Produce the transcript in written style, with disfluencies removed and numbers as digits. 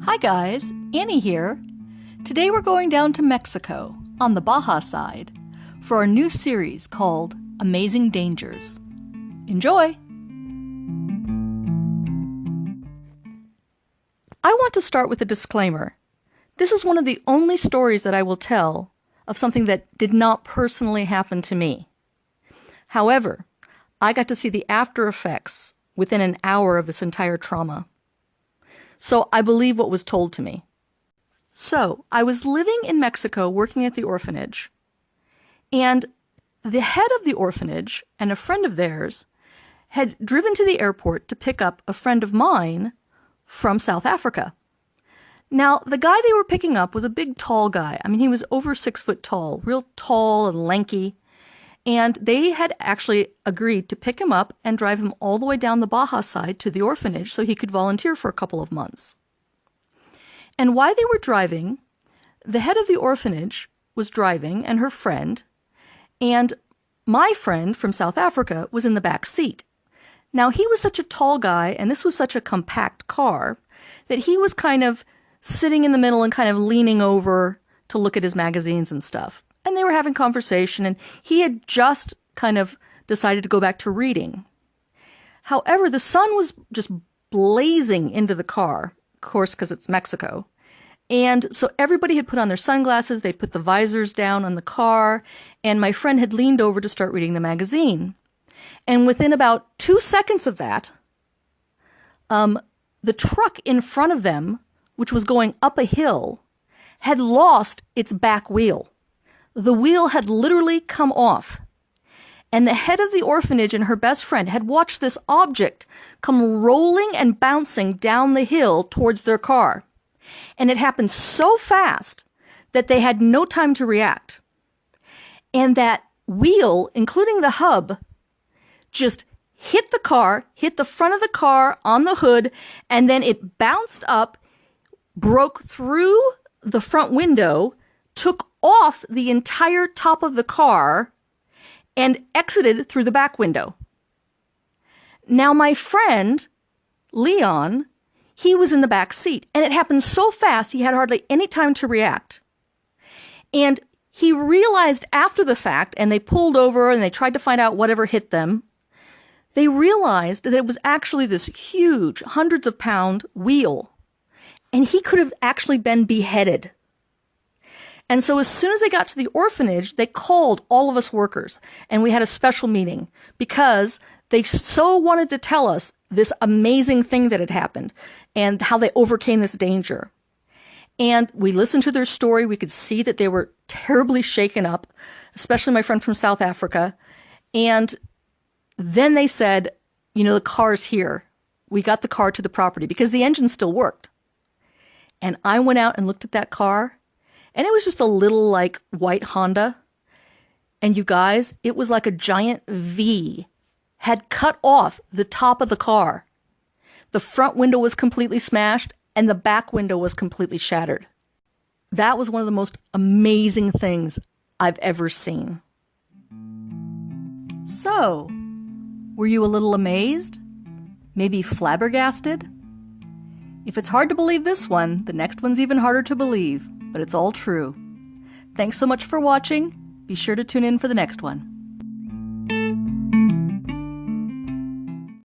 Hi guys, Annie here. Today we're going down to Mexico, on the Baja side, for our new series called Amazing Dangers. Enjoy! I want to start with a disclaimer. This is one of the only stories that I will tell of something that did not personally happen to me. However, I got to see the after effects within an hour of this entire trauma. So I believe what was told to me. So I was living in Mexico working at the orphanage, and the head of the orphanage and a friend of theirs had driven to the airport to pick up a friend of mine from South Africa. Now, the guy they were picking up was a big, tall guy. I mean, he was over 6 foot tall, real tall and lanky. And they had actually agreed to pick him up and drive him all the way down the Baja side to the orphanage so he could volunteer for a couple of months. And while they were driving, the head of the orphanage was driving and her friend, and my friend from South Africa was in the back seat. Now, he was such a tall guy, and this was such a compact car, that he was kind of sitting in the middle and kind of leaning over to look at his magazines and stuff. And they were having conversation, and he had just kind of decided to go back to reading. However, the sun was just blazing into the car, of course, because it's Mexico. And so everybody had put on their sunglasses, they put the visors down on the car, and my friend had leaned over to start reading the magazine. And within about 2 seconds of that, the truck in front of them, which was going up a hill, had lost its back wheel. The wheel had literally come off, and the head of the orphanage and her best friend had watched this object come rolling and bouncing down the hill towards their car. And it happened so fast that they had no time to react. And that wheel, including the hub, just hit the car, hit the front of the car on the hood, and then it bounced up, broke through the front window, took off the entire top of the car, and exited through the back window. Now, my friend, Leon, he was in the back seat, and it happened so fast he had hardly any time to react. And he realized after the fact, and they pulled over and they tried to find out whatever hit them, they realized that it was actually this huge, hundreds of pound wheel, and he could have actually been beheaded. And so as soon as they got to the orphanage, they called all of us workers, and we had a special meeting because they so wanted to tell us this amazing thing that had happened and how they overcame this danger. And we listened to their story. We could see that they were terribly shaken up, especially my friend from South Africa. And then they said, you know, the car's here. We got the car to the property because the engine still worked. And I went out and looked at that car, and it was just a little like white Honda. And you guys, it was like a giant V had cut off the top of the car. The front window was completely smashed and the back window was completely shattered. That was one of the most amazing things I've ever seen. So, were you a little amazed? Maybe flabbergasted? If it's hard to believe this one, the next one's even harder to believe. But it's all true. Thanks so much for watching. Be sure to tune in for the next one.